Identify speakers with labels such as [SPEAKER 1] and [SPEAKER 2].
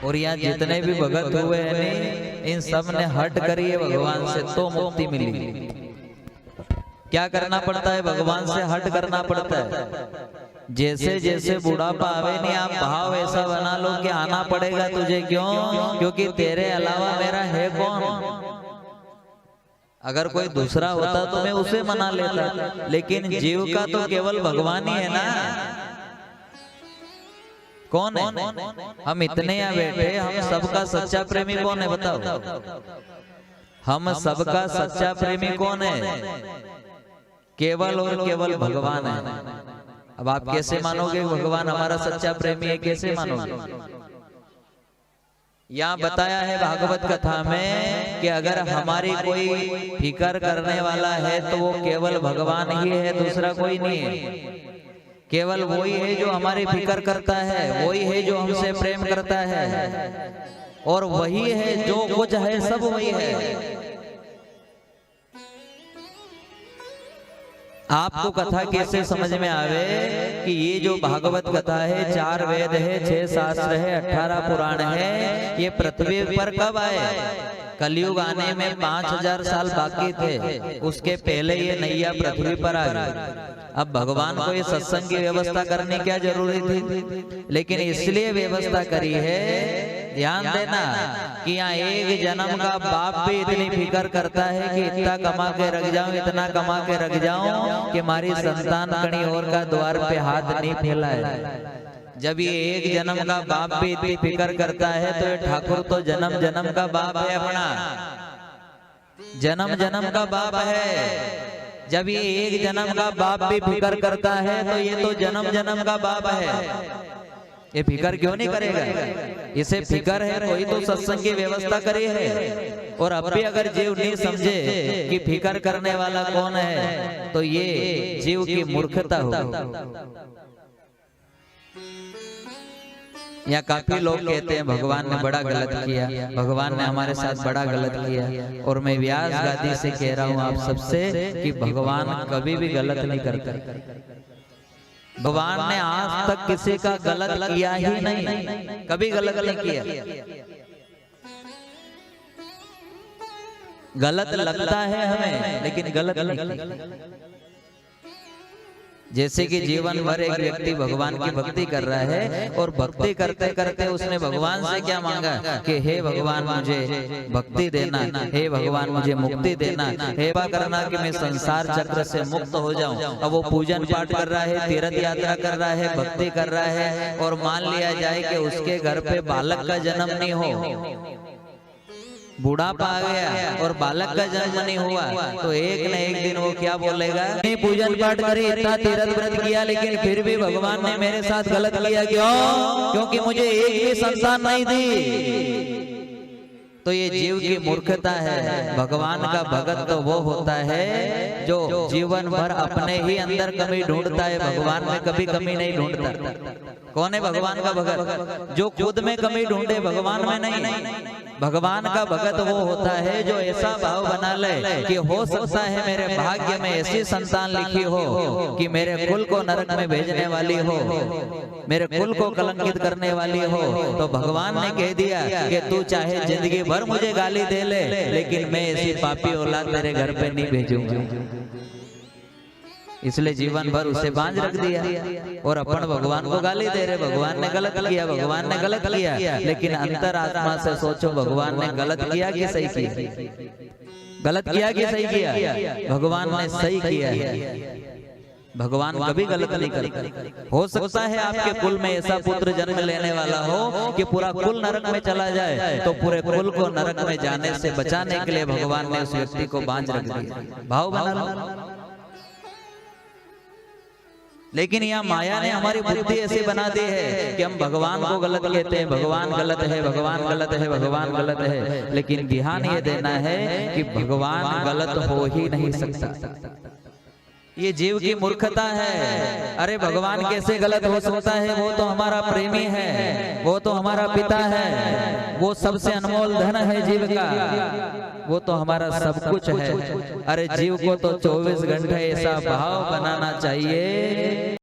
[SPEAKER 1] और यहाँ जितने भी भगत हुए हैं नहीं, इन सब ने हट करी है भगवान से तो मुक्ति मिली। क्या करना पड़ता है? भगवान से हट करना पड़ता है। जैसे जैसे बुढ़ापा आवे नहीं, आप भाव ऐसा बना लो कि आना पड़ेगा तुझे। क्यों? क्योंकि तेरे अलावा मेरा है कौन? अगर कोई दूसरा होता तो मैं उसे मना लेता, लेकिन जीव का तो केवल भगवान ही है ना। कौन है? हम इतने यहाँ बैठे, हम सबका सच्चा प्रेमी कौन है बताओ? हम सबका सच्चा प्रेमी कौन है? केवल और केवल भगवान है। अब आप कैसे मानोगे भगवान हमारा सच्चा प्रेमी है? कैसे मानोगे? यहाँ बताया है भागवत कथा में कि अगर हमारी कोई फिकर करने वाला है तो वो केवल भगवान ही है, दूसरा कोई नहीं है। केवल वही है जो हमारी फिकर करता है, वही है जो हमसे प्रेम करता है, और वही है जो कुछ है सब वही है। आपको कथा कैसे समझ में आवे कि ये जो भागवत कथा है, 4 वेद है, 6 शास्त्र है, 18 पुराण है, ये पृथ्वी पर कब आए? कलयुग आने में 5000 साल बाकी थे, उसके पहले ये नैया पृथ्वी पर आ गई। अब भगवान को ये सत्संग की व्यवस्था करने क्या जरूरी थी? लेकिन इसलिए व्यवस्था करी है, ध्यान देना, कि यहाँ एक जन्म का बाप भी इतनी फिक्र करता है कि इतना कमा के रख जाऊं, इतना कमा के रख जाऊं कि हमारी संतान कहीं और का द्वार पे हाथ नहीं फैलाए। जब ये एक जन्म का बाप भी इतनी फिक्र करता है तो ये ठाकुर तो जन्म जन्म का बाप है अपना, जन्म जन्म का बाप है। जब ये एक जन्म का बाप भी फिक्र करता है तो ये तो जन्म जन्म का बाप है। ये फिक्र क्यों नहीं करेगा? इसे फिक्र है, कोई तो सत्संग की व्यवस्था करी है। और अब भी अगर जीव नहीं समझे कि फिक्र करने वाला कौन है तो ये जीव की मूर्खता होगी। यहाँ काफी लोग कहते हैं भगवान ने बड़ा गलत किया, भगवान ने हमारे साथ बड़ा गलत किया। और मैं व्यास गादी से कह रहा हूँ आप सबसे कि भगवान कभी भी गलत नहीं करता। भगवान ने आज तक किसी का गलत किया ही नहीं, कभी गलत नहीं किया। गलत लगता है हमें, लेकिन गलत नहीं। जैसे कि जीवन भर एक व्यक्ति भगवान की भक्ति कर रहा है और भक्ति करते करते उसने भगवान से क्या मांगा कि हे भगवान मुझे भक्ति देना, हे भगवान मुझे मुक्ति देना, हे करना कि मैं संसार चक्र से मुक्त हो जाऊं। अब वो पूजन पाठ कर रहा है, तीर्थ यात्रा कर रहा है, भक्ति कर रहा है, और मान लिया जाए कि उसके घर पे बालक का जन्म नहीं हो, बुढ़ापा आ गया और बालक का जन्म नहीं हुआ, तो एक न एक दिन वो क्या बोलेगा? मैं पूजन पाठ करी, इतना तीर्थ व्रत किया, लेकिन फिर भी भगवान ने मेरे साथ गलत किया। क्यों? क्योंकि मुझे एक भी संतान नहीं दी। तो ये जीव की मूर्खता है। भगवान का भगत तो वो होता है जो जीवन भर अपने ही अंदर कमी ढूंढता है, भगवान में कभी कमी नहीं ढूंढता। कौन है भगवान का भगत? जो खुद में कमी ढूंढे, भगवान में नहीं। भगवान का भगत वो होता है जो ऐसा भाव बना ले कि हो सकता है मेरे भाग्य में ऐसी संतान लिखी हो कि मेरे कुल को नरक में भेजने वाली हो, मेरे कुल को कलंकित करने वाली हो। तो भगवान ने कह दिया कि तू चाहे जिंदगी भर मुझे गाली दे ले, लेकिन मैं ऐसी पापी औलाद तेरे घर पे नहीं भेजूंगा। इसलिए जीवन भर उसे बांझ रख दिया और अपन भगवान को गाली दे रहे, भगवान ने गलत किया, भगवान ने गलत किया। लेकिन अंतरात्मा से सोचो, भगवान ने गलत किया कि सही किया? गलत किया कि सही किया? भगवान ने सही किया है। भगवान कभी गलत नहीं करते। हो सकता है आपके कुल में ऐसा पुत्र जन्म लेने वाला हो कि पूरा कुल नरक में चला जाए, तो पूरे कुल को नरक में जाने से बचाने के लिए भगवान ने उस व्यक्ति को बांझ रख दिया। भाव बना लो। लेकिन यहाँ माया ने हमारी बुद्धि ऐसी बना दी है कि हम भगवान को गलत कहते हैं, भगवान गलत है, भगवान गलत है, भगवान गलत है। लेकिन ध्यान ये देना है कि भगवान गलत हो ही नहीं सकता। ये जीव की मूर्खता है। अरे भगवान कैसे गलत हो सकता है? वो तो हमारा प्रेमी है, वो तो हमारा पिता है, वो सबसे अनमोल धन है जीव का, वो तो हमारा सब कुछ है। अरे जीव को तो 24 घंटे ऐसा भाव बनाना चाहिए